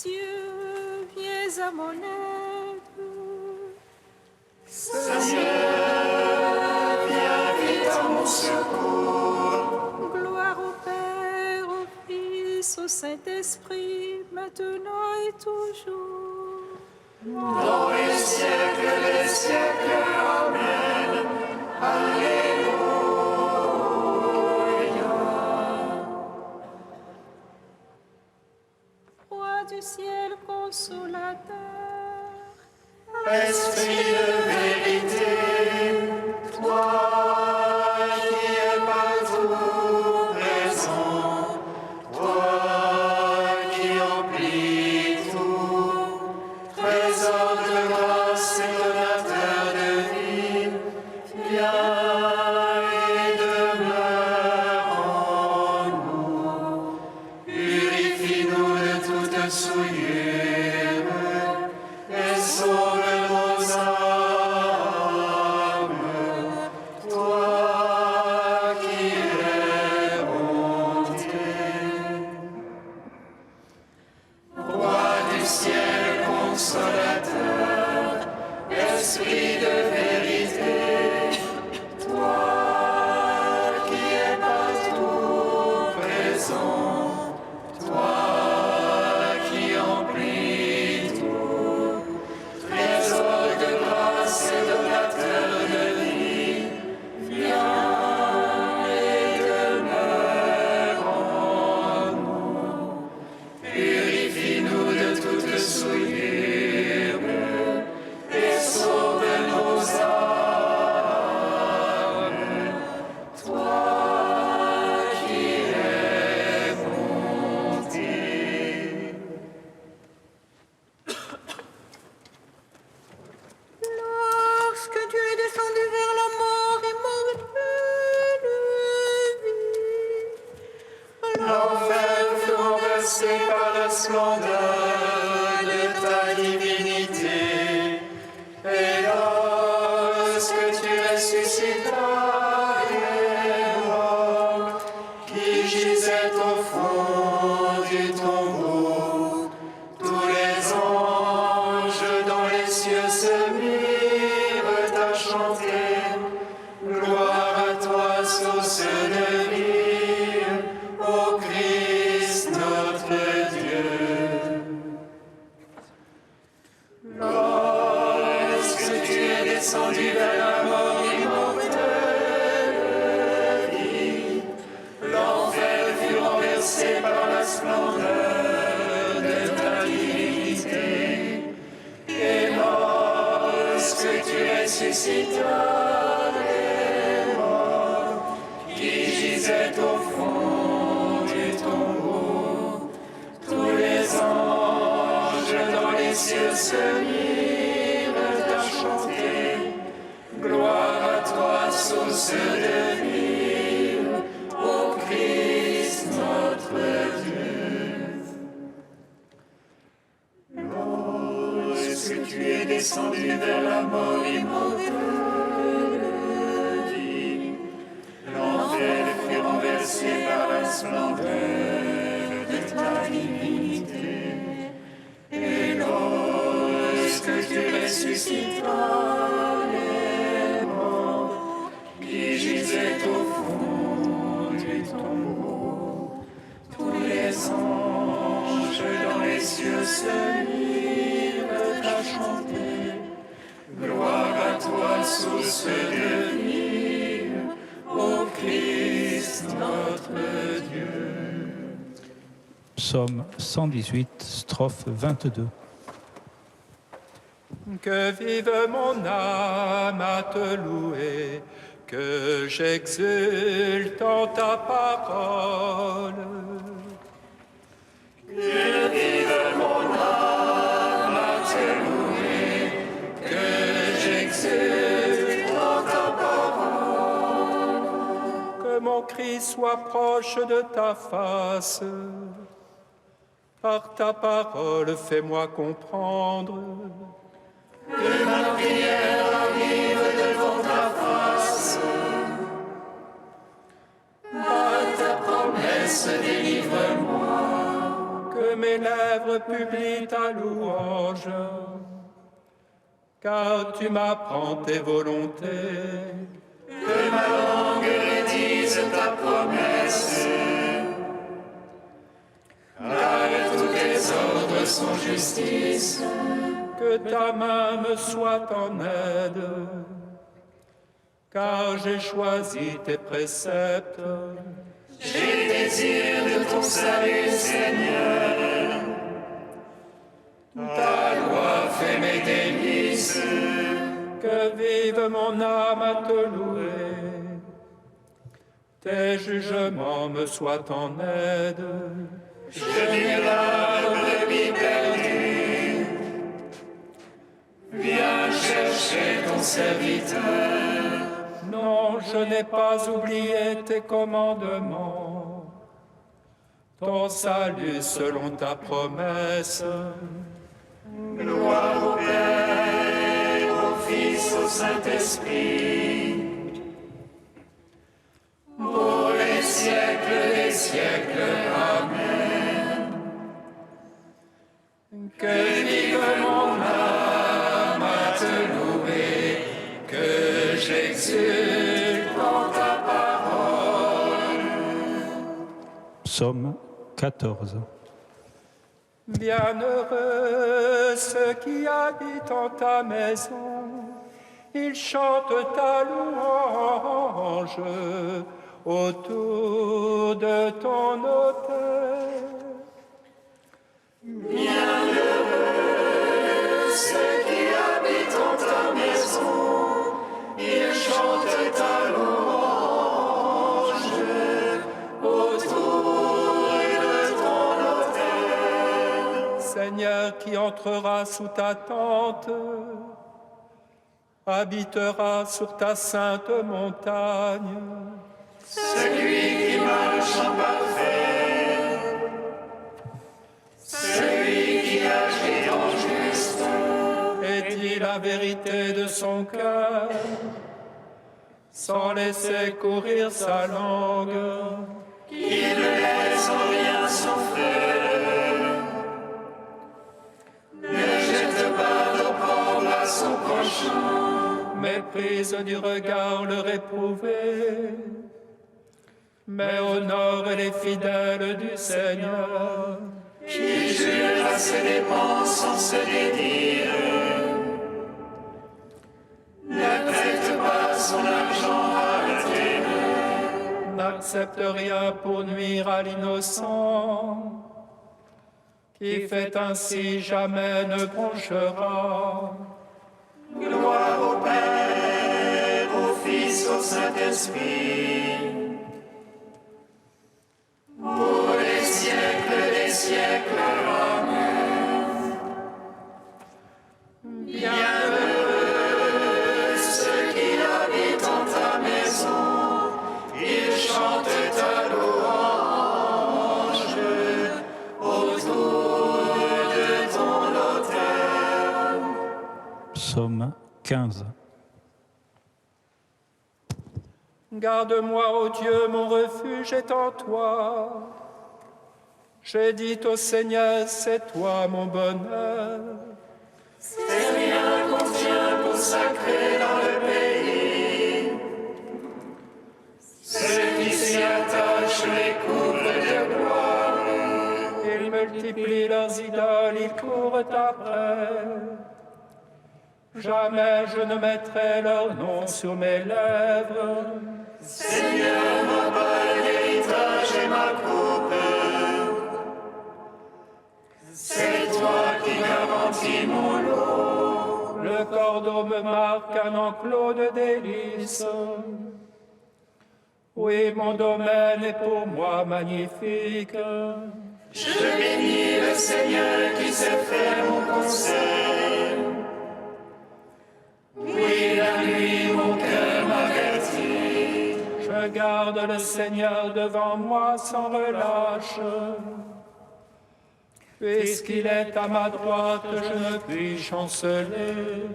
Dieu, viens à mon aide. Seigneur, viens vite à mon secours. Gloire au Père, au Fils, au Saint-Esprit, maintenant et toujours. Dans les siècles des siècles, Amen. Alléluia. Roi du ciel consolateur, Esprit de vérité, toi qui es partout présent, toi qui emplis tout, trésor de grâce et donateur de vie, viens et demeure en nous. Purifie-nous de toute souillure et sauve nos âmes. Toi qui es bonté. Roi du ciel consolateur, Esprit de vérité, toi qui es partout présent, toi qui emplis tout, trésor de grâce et donateur de vie, viens et demeure en nous. Purifie-nous de toute souillure et sauve nos âmes. Toi qui es bonté. lorsque tu es descendu vers la mort et mortel de vie, L'enfer fut renversé par la splendeur de ta divinité. Et lorsque tu ressuscitas les morts qui gisaient au fond du tombeau, tous les anges dans les cieux se mirent à chanter. Gloire à toi, source de vie, ô Christ notre Dieu. Lorsque tu es descendu vers la mort immortelle de vie, l'enfer fut renversé par la splendeur de ta divinité. Et lorsque tu ressuscitas les morts qui gisaient au fond du tombeau, tous les anges dans les cieux se mirent à chanter. Gloire à toi, source de vie, ô Christ notre Dieu. Lorsque tu es descendu vers la mort immortelle de vie, l'enfer fut renversé par la splendeur de ta divinité. Et lorsque tu ressuscitas les morts qui gisaient au fond du tombeau, tous les anges dans les cieux se mirent à chanter. Gloire à toi, source de vie, ô Christ notre Dieu. Psaume 118, strophe 22. Que vive mon âme à te louer, que j'exulte en ta parole. Que vive mon âme à te louer, que j'exulte en ta parole. Que mon cri soit proche de ta face. Par ta parole, fais-moi comprendre. Que ma prière arrive devant ta face. Par ta promesse, délivre-moi. Que Que mes lèvres publient ta louange, car tu m'apprends tes volontés. Que ma langue dise ta promesse, car tous tes ordres sont justice. Que ta main me soit en aide, car j'ai choisi tes préceptes. J'ai le désir de ton salut, Seigneur. Ta loi fait mes délices. Que vive mon âme à te louer. Tes jugements me soient en aide. Je n'ai la brebis perdue. Viens chercher ton serviteur. Non, je n'ai pas oublié tes commandements. Ton salut selon ta promesse. Gloire au Père, au Fils, au Saint-Esprit, pour les siècles des siècles. Amen. Que vive mon âme à te louer, que j'exulte en ta parole. Psaume 14. Bienheureux ceux qui habitent en ta maison, ils chantent ta louange autour de ton autel. Bienheureux ceux qui habitent en ta maison, ils chantent ta louange autour de ton autel. Seigneur, qui entrera sous ta tente, habitera sur ta sainte montagne. Celui qui marche en parfait, celui qui agit en juste, Et dit la vérité de son cœur, sans laisser courir sa langue. qui ne laisse en rien son frère, ne jette pas d'opprobre à son prochain, Méprise du regard le réprouvé, mais honore les fidèles du Seigneur. qui jure à ses dépenses sans se dédire, ne prête pas son argent à la terre, N'accepte rien pour nuire à l'innocent, qui fait ainsi jamais ne bronchera. gloire au Père, au Fils, au Saint-Esprit, pour les siècles des siècles. Amen. Bienheureux ceux qui habitent en ta maison, ils chantent ta louange autour de ton autel. Psaume 15. Garde-moi, ô Dieu, mon refuge est en toi. J'ai dit au Seigneur, c'est toi mon bonheur. C'est rien qu'on tient consacré dans le pays. Ceux qui s'y attachent les couvrent de gloire. Ils multiplient leurs idoles, ils courent après. Jamais je ne mettrai leur nom sur mes lèvres. Seigneur, mon bol d'héritage et ma coupe. C'est toi qui garantis mon lot. Le cordeau me marque un enclos de délices. Oui, mon domaine est pour moi magnifique. Je bénis le Seigneur qui sait faire mon conseil. Oui, la nuit, mon cœur m'avertit. Je garde le Seigneur devant moi sans relâche. Puisqu'il est à ma droite, je ne puis chanceler.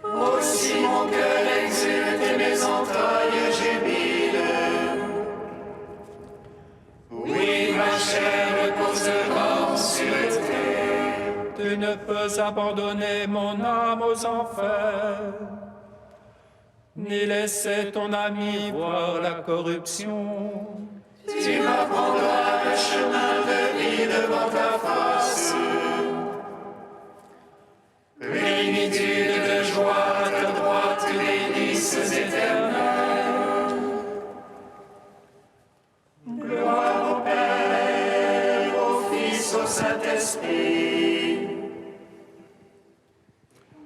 Aussi mon cœur exulte et mes entrailles jubilent. Oui, ma chair reposera sur tu ne peux abandonner mon âme aux enfers, ni laisser ton ami voir la corruption. Tu m'apprendras le chemin de vie devant ta face. Plénitude de joie, à ta droite, délices éternelles. Gloire au Père, au Fils, au Saint-Esprit,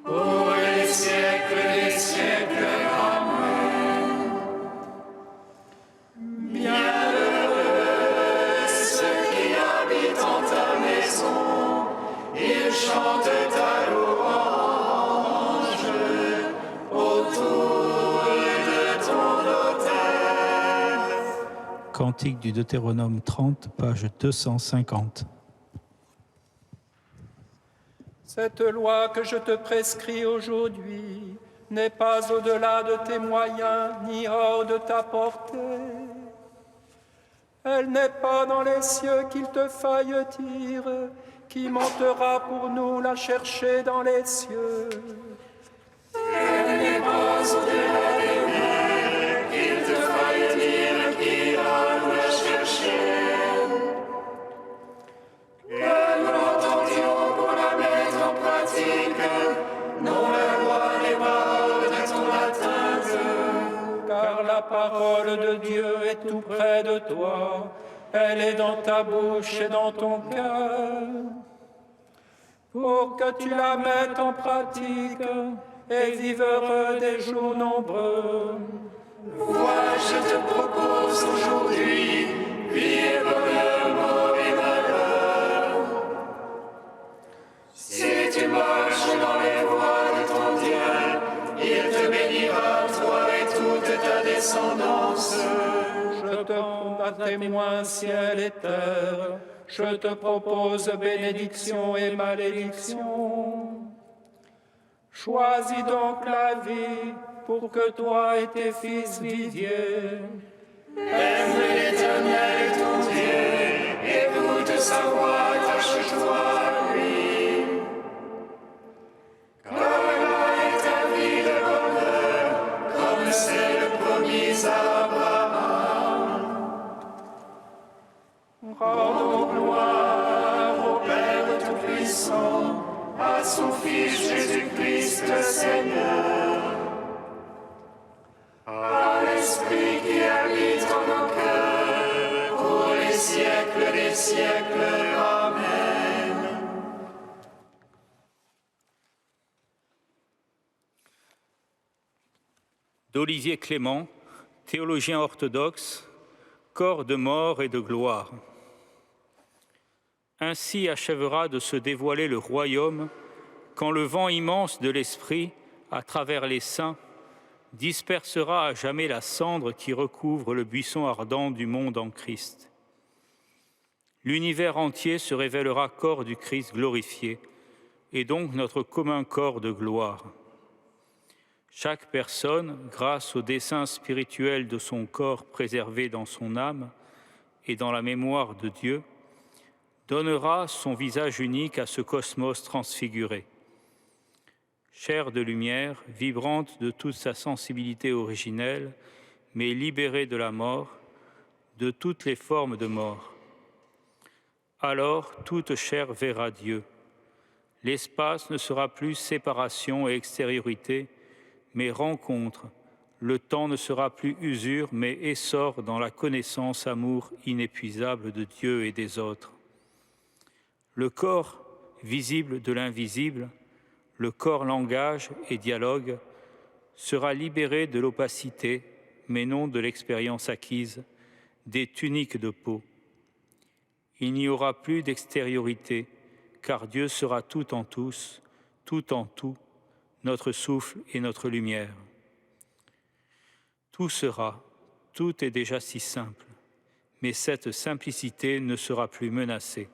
pour les siècles des siècles. Amen. Bienheureux ceux qui habitent en ta maison, ils chantent ta louange autour de ton autel. Cantique du Deutéronome 30, page 250. Cette loi que je te prescris aujourd'hui n'est pas au-delà de tes moyens, ni hors de ta portée. Elle n'est pas dans les cieux qu'il te faille dire, qui montera pour nous la chercher dans les cieux. Elle n'est pas au-delà des mers, qu'il te faille dire qui ira nous la chercher. Que nous l'entendions pour la mettre en pratique, non la loi n'est pas hors de ton atteinte. Car la parole de Dieu est tout près de toi, elle est dans ta bouche et dans ton cœur, pour que tu la mettes en pratique et vives heureux des jours nombreux. Vois, je te propose aujourd'hui vie et bonheur, mort et malheur. Si tu marches dans les voies de ton Dieu, il te bénira, toi et toute ta descendance. Je te rends à témoin ciel et terre, je te propose bénédiction et malédiction. Choisis donc la vie pour que toi et tes fils viviez. Aime l'Éternel ton Dieu, écoute sa voix, attache-toi à lui. Car là est ta vie de bonheur, comme celle promise à Abraham. Rendons gloire au Père Tout-Puissant, à son Fils Jésus-Christ le Seigneur, à l'Esprit qui habite en nos cœurs, pour les siècles des siècles. Amen. D'Olivier Clément, théologien orthodoxe, corps de mort et de gloire. Ainsi achèvera de se dévoiler le royaume quand le vent immense de l'Esprit, à travers les saints, dispersera à jamais la cendre qui recouvre le buisson ardent du monde en Christ. L'univers entier se révélera corps du Christ glorifié, et donc notre commun corps de gloire. Chaque personne, grâce au dessein spirituel de son corps préservé dans son âme et dans la mémoire de Dieu, donnera son visage unique à ce cosmos transfiguré. Chair de lumière, vibrante de toute sa sensibilité originelle, mais libérée de la mort, de toutes les formes de mort. Alors toute chair verra Dieu. L'espace ne sera plus séparation et extériorité, mais rencontre. Le temps ne sera plus usure, mais essor dans la connaissance, amour inépuisable de Dieu et des autres. Le corps visible de l'invisible, le corps langage et dialogue, sera libéré de l'opacité, mais non de l'expérience acquise, des tuniques de peau. Il n'y aura plus d'extériorité, car Dieu sera tout en tous, tout en tout, notre souffle et notre lumière. Tout sera, tout est déjà si simple, mais cette simplicité ne sera plus menacée.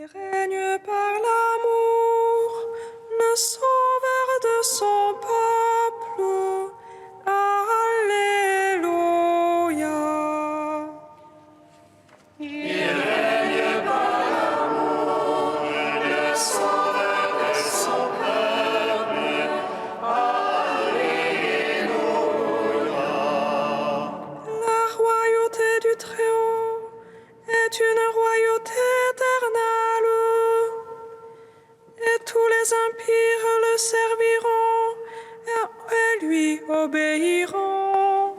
Il règne par l'amour, le sauveur de son peuple. Alléluia. Il règne par l'amour, le sauveur de son peuple. Alléluia. La royauté du Très-Haut est une royauté éternelle, et tous les empires le serviront et lui obéiront.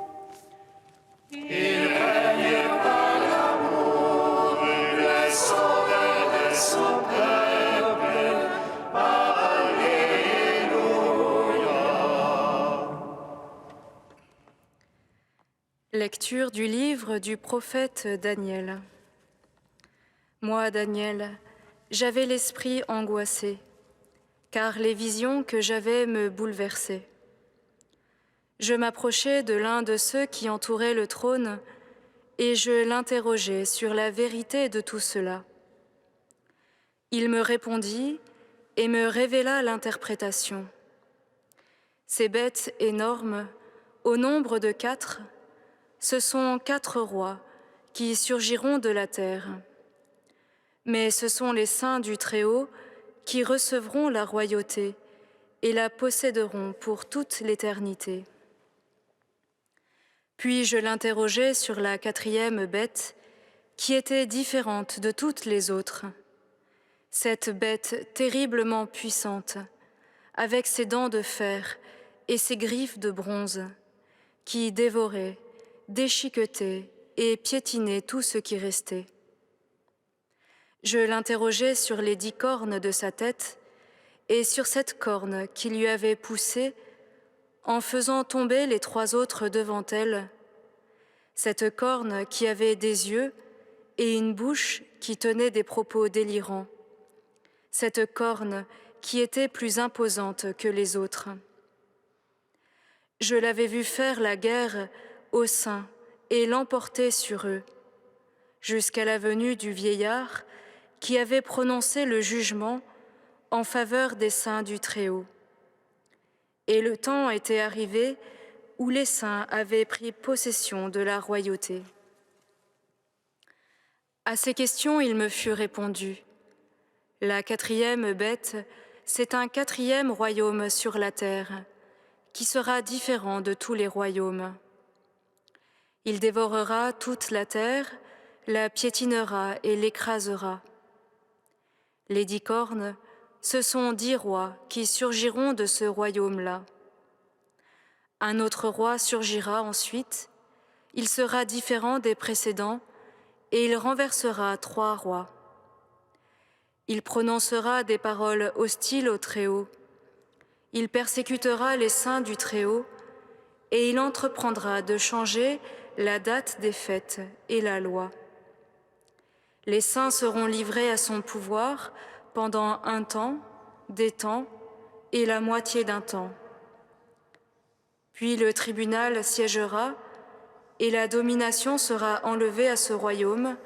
Il règne par l'amour, le sauveur de son peuple. Alléluia. Lecture du livre du prophète Daniel. Moi, Daniel, j'avais l'esprit angoissé, car les visions que j'avais me bouleversaient. Je m'approchai de l'un de ceux qui entouraient le trône et je l'interrogeai sur la vérité de tout cela. Il me répondit et me révéla l'interprétation. Ces bêtes énormes, au nombre de 4, ce sont 4 rois qui surgiront de la terre. Mais ce sont les saints du Très-Haut qui recevront la royauté et la posséderont pour toute l'éternité. Puis je l'interrogeai sur la 4e bête, qui était différente de toutes les autres. Cette bête terriblement puissante, avec ses dents de fer et ses griffes de bronze, qui dévorait, déchiquetait et piétinait tout ce qui restait. Je l'interrogeai sur les 10 cornes de sa tête et sur cette corne qui lui avait poussé en faisant tomber les 3 autres devant elle, cette corne qui avait des yeux et une bouche qui tenait des propos délirants, cette corne qui était plus imposante que les autres. Je l'avais vue faire la guerre aux saints et l'emporter sur eux, jusqu'à la venue du vieillard qui avait prononcé le jugement en faveur des saints du Très-Haut. Et le temps était arrivé où les saints avaient pris possession de la royauté. À ces questions, il me fut répondu. La 4e bête, c'est un 4e royaume sur la terre, qui sera différent de tous les royaumes. Il dévorera toute la terre, la piétinera et l'écrasera. Les 10 cornes, ce sont 10 rois qui surgiront de ce royaume-là. Un autre roi surgira ensuite, il sera différent des précédents et il renversera 3 rois. Il prononcera des paroles hostiles au Très-Haut. Il persécutera les saints du Très-Haut et il entreprendra de changer la date des fêtes et la loi. Les saints seront livrés à son pouvoir pendant un temps, des temps et la moitié d'un temps. Puis le tribunal siégera et la domination sera enlevée à ce royaume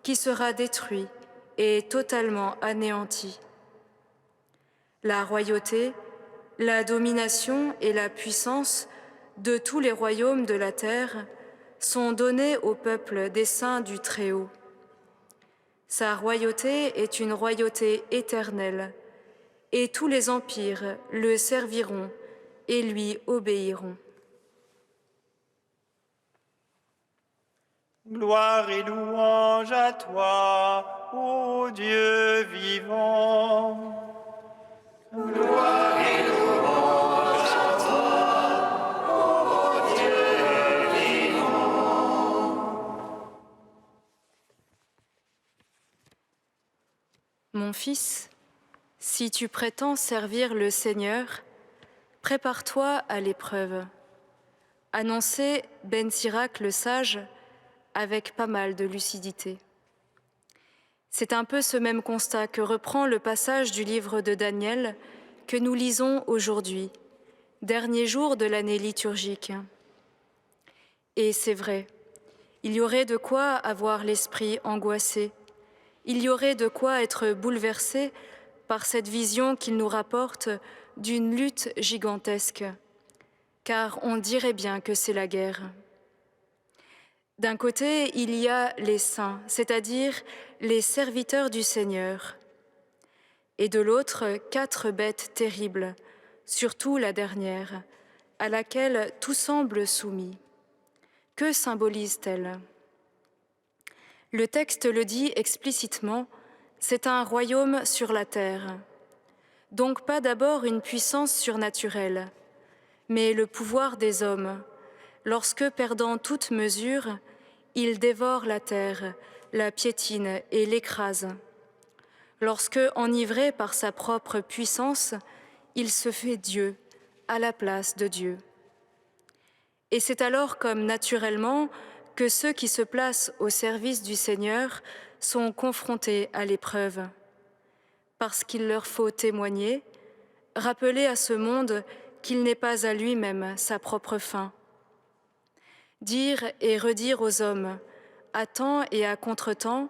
qui sera détruit et totalement anéanti. La royauté, la domination et la puissance de tous les royaumes de la terre sont donnés au peuple des saints du Très-Haut. Sa royauté est une royauté éternelle, et tous les empires le serviront et lui obéiront. Gloire et louange à toi, ô Dieu vivant. Gloire et louange à toi, ô Dieu vivant. Mon fils, si tu prétends servir le Seigneur, prépare-toi à l'épreuve. Annonçait Ben Sirac le sage avec pas mal de lucidité. C'est un peu ce même constat que reprend le passage du livre de Daniel que nous lisons aujourd'hui, dernier jour de l'année liturgique. Et c'est vrai, il y aurait de quoi avoir l'esprit angoissé. il y aurait de quoi être bouleversé par cette vision qu'il nous rapporte d'une lutte gigantesque, car on dirait bien que c'est la guerre. D'un côté, il y a les saints, c'est-à-dire les serviteurs du Seigneur, et de l'autre, 4 bêtes terribles, surtout la dernière, à laquelle tout semble soumis. Que symbolise-t-elle ? Le texte le dit explicitement, c'est un royaume sur la terre. Donc pas d'abord une puissance surnaturelle, mais le pouvoir des hommes, lorsque, perdant toute mesure, il dévore la terre, la piétine et l'écrase. Lorsque, enivré par sa propre puissance, il se fait Dieu à la place de Dieu. Et c'est alors comme naturellement que ceux qui se placent au service du Seigneur sont confrontés à l'épreuve, parce qu'il leur faut témoigner, rappeler à ce monde qu'il n'est pas à lui-même sa propre fin. Dire et redire aux hommes, à temps et à contre-temps,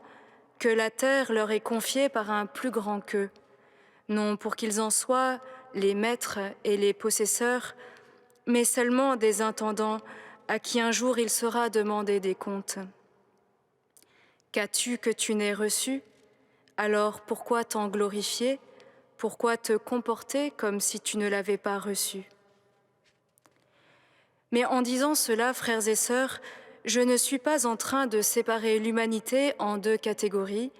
que la terre leur est confiée par un plus grand qu'eux, non pour qu'ils en soient les maîtres et les possesseurs, mais seulement des intendants à qui un jour il sera demandé des comptes. Qu'as-tu que tu n'aies reçu ? Alors pourquoi t'en glorifier ? Pourquoi te comporter comme si tu ne l'avais pas reçu ? Mais en disant cela, frères et sœurs, je ne suis pas en train de séparer l'humanité en 2 catégories,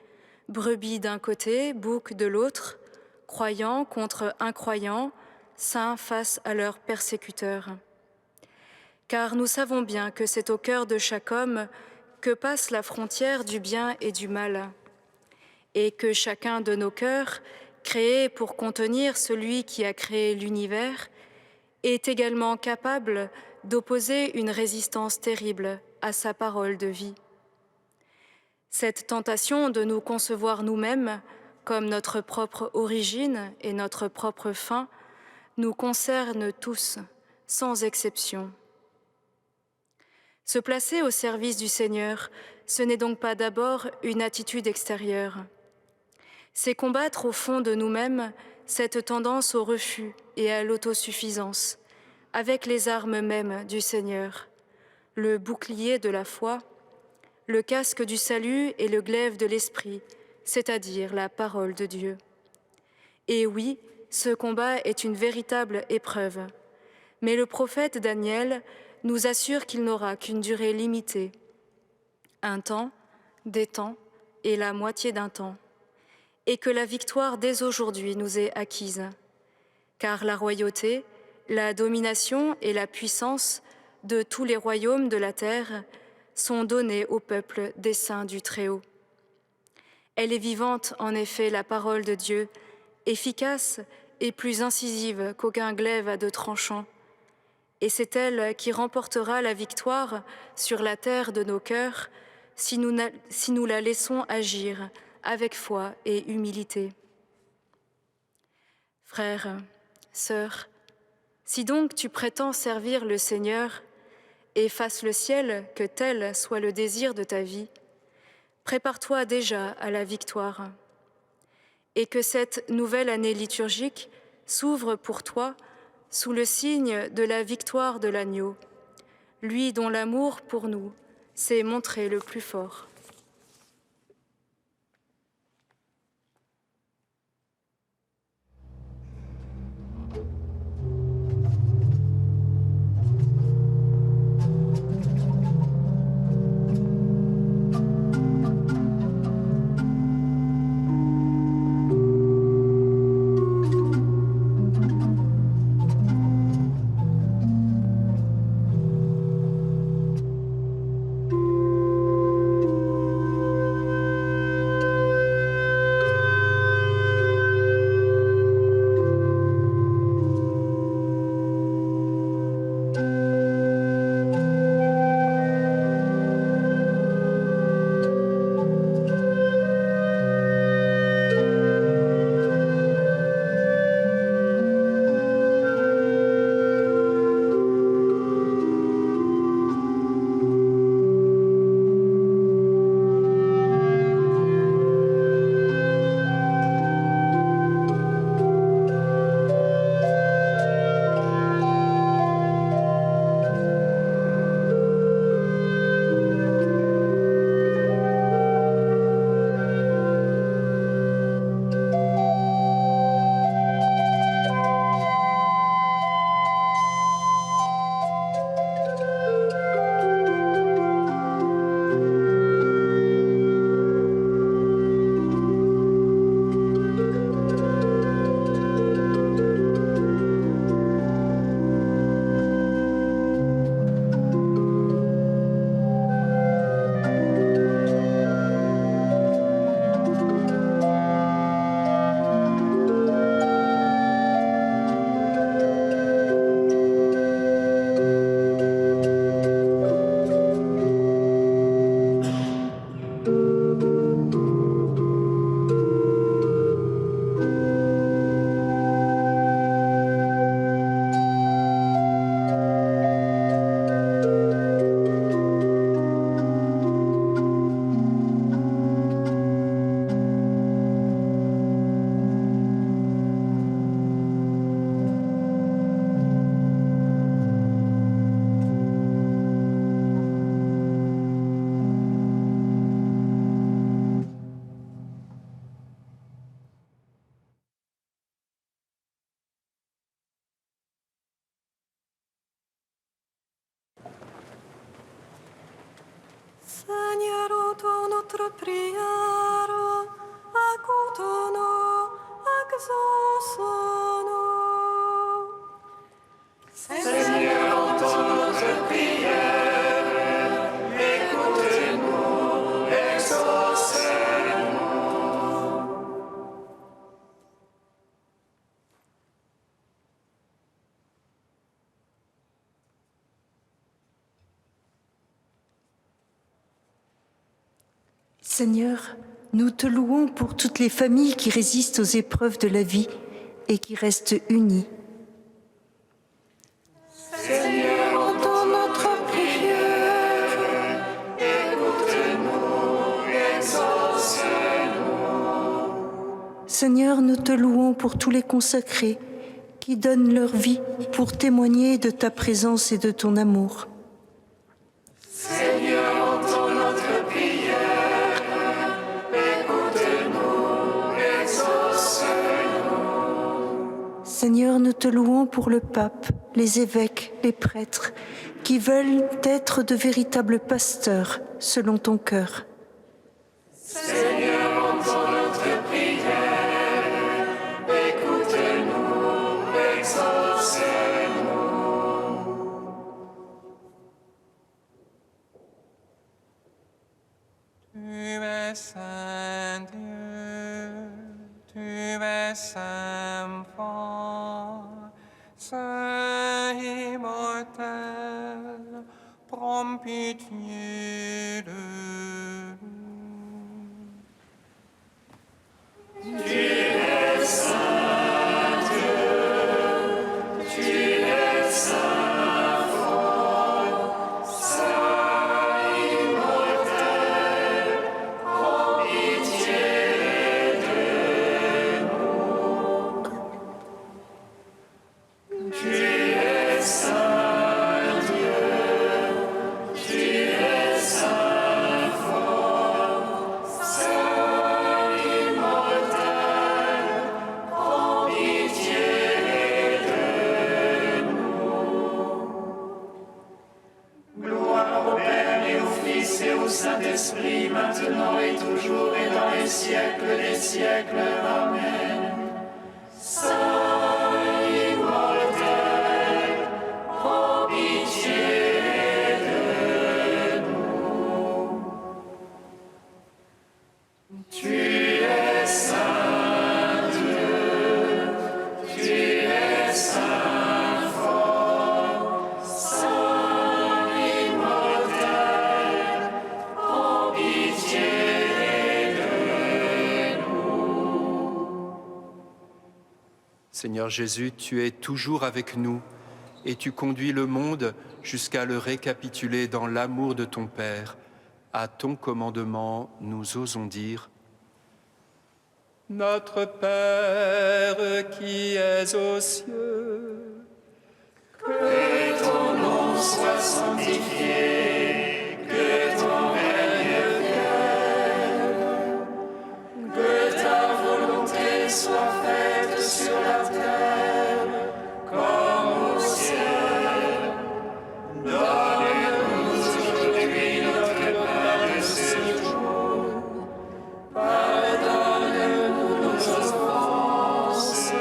brebis d'un côté, boucs de l'autre, croyants contre incroyants, saints face à leurs persécuteurs. Car nous savons bien que c'est au cœur de chaque homme que passe la frontière du bien et du mal, et que chacun de nos cœurs, créé pour contenir celui qui a créé l'univers, est également capable d'opposer une résistance terrible à sa parole de vie. Cette tentation de nous concevoir nous-mêmes comme notre propre origine et notre propre fin nous concerne tous, sans exception. Se placer au service du Seigneur, ce n'est donc pas d'abord une attitude extérieure. C'est combattre au fond de nous-mêmes cette tendance au refus et à l'autosuffisance, avec les armes mêmes du Seigneur, le bouclier de la foi, le casque du salut et le glaive de l'esprit, c'est-à-dire la parole de Dieu. Et oui, ce combat est une véritable épreuve, mais le prophète Daniel nous assure qu'il n'aura qu'une durée limitée, un temps, des temps et la moitié d'un temps, et que la victoire dès aujourd'hui nous est acquise, car la royauté, la domination et la puissance de tous les royaumes de la terre sont données au peuple des saints du Très-Haut. Elle est vivante, en effet, la parole de Dieu, efficace et plus incisive qu'aucun glaive à 2 tranchants. Et c'est elle qui remportera la victoire sur la terre de nos cœurs si nous la laissons agir avec foi et humilité. Frères, sœurs, si donc tu prétends servir le Seigneur, et fasse le ciel que tel soit le désir de ta vie, prépare-toi déjà à la victoire. Et que cette nouvelle année liturgique s'ouvre pour toi sous le signe de la victoire de l'agneau, lui dont l'amour pour nous s'est montré le plus fort. Seigneur, entends notre prière, écoute-nous, exauce-nous. Seigneur, entends notre prière, écoute-nous, exauce-nous. Seigneur, nous te louons pour toutes les familles qui résistent aux épreuves de la vie et qui restent unies. Seigneur, entends notre prière, écoute-nous, exauce-nous. Seigneur, nous te louons pour tous les consacrés qui donnent leur vie pour témoigner de ta présence et de ton amour. Seigneur, entends notre prière, écoute-nous, exauce-nous. Seigneur, nous te louons pour le pape, les évêques, les prêtres, qui veulent être de véritables pasteurs selon ton cœur. Seigneur, entends notre prière, écoute-nous, exauce-nous. Tu es saint Dieu, tu es saint fort, saint immortel, prends pitié de nous. Tu es saint Dieu, tu es saint fort, saint immortel, prends pitié de nous. Tu es saint Dieu, tu es saint fort, saint immortel, prends pitié de nous. Gloire au Père et au Fils et au Saint-Esprit, maintenant et toujours et dans les siècles des siècles. Amen. Saint immortel, prends pitié de nous. Tu es saint Dieu, tu es saint fort, saint immortel, prends pitié de nous. Seigneur Jésus, tu es toujours avec nous et tu conduis le monde jusqu'à le récapituler dans l'amour de ton Père. À ton commandement, nous osons dire: Notre Père qui es aux cieux, Que ton nom soit sanctifié, que ton règne vienne, que ta volonté soit faite sur la terre comme au ciel. Donne-nous aujourd'hui notre pain de ce jour. Pardonne-nous nos offenses,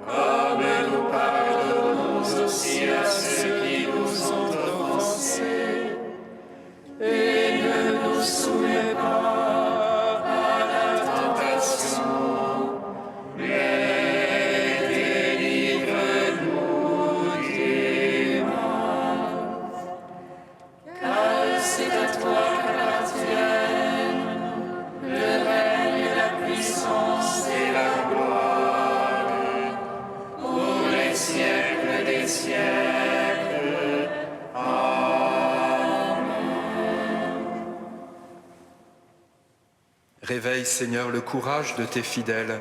comme nous pardonnons aussi à ceux qui nous ont offensés. Et ne nous soumets pas à la tentation, mais délivre-nous du mal. Car c'est à toi qu'appartiennent le règne, la puissance et la gloire pour les siècles des siècles. Réveille, Seigneur, le courage de tes fidèles,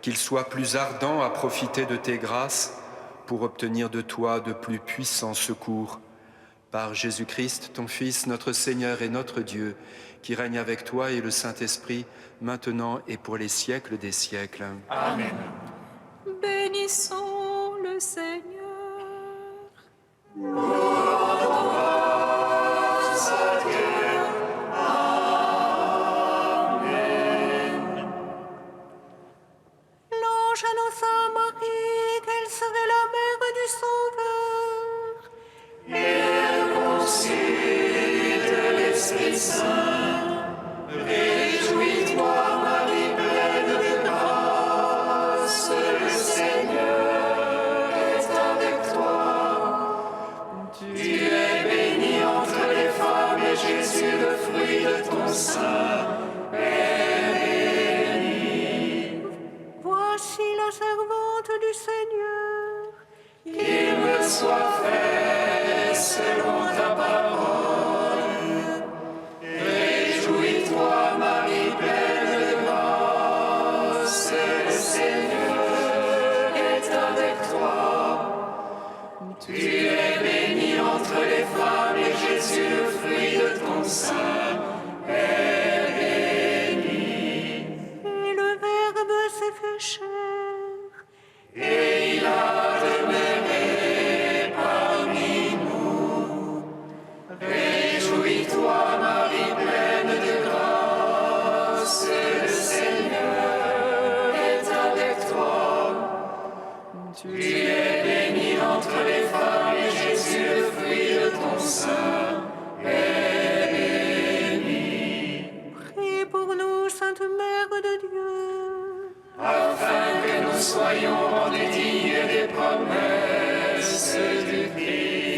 qu'ils soient plus ardents à profiter de tes grâces pour obtenir de toi de plus puissants secours. Par Jésus-Christ, ton Fils, notre Seigneur et notre Dieu, qui règne avec toi et le Saint-Esprit, maintenant et pour les siècles des siècles. Amen. Bénissons le Seigneur. Grâce à Dieu, ange annonça à Marie qu'elle serait la mère du Sauveur. Et elle conçut de l'Esprit Saint. Réjouis-toi, Marie, pleine de grâce, le Seigneur est avec toi. Tu es bénie entre les femmes, et Jésus, le fruit de ton sein, est béni. Voici la servante du Seigneur. Qu'il me soit fait selon ta parole. Réjouis-toi, Marie, pleine de grâce, le Seigneur est avec toi. Tu es bénie entre les femmes, et Jésus, le fruit de ton sein, est béni. Et le Verbe s'est fait chair. Et il a demeuré parmi nous. Réjouis-toi, Marie, pleine de grâce, le Seigneur est avec toi. Tu es bénie entre les femmes, et Jésus, le fruit de ton sein, est béni. Prie pour nous, Sainte Mère de Dieu. Afin que nous soyons rendus dignes des promesses du Christ.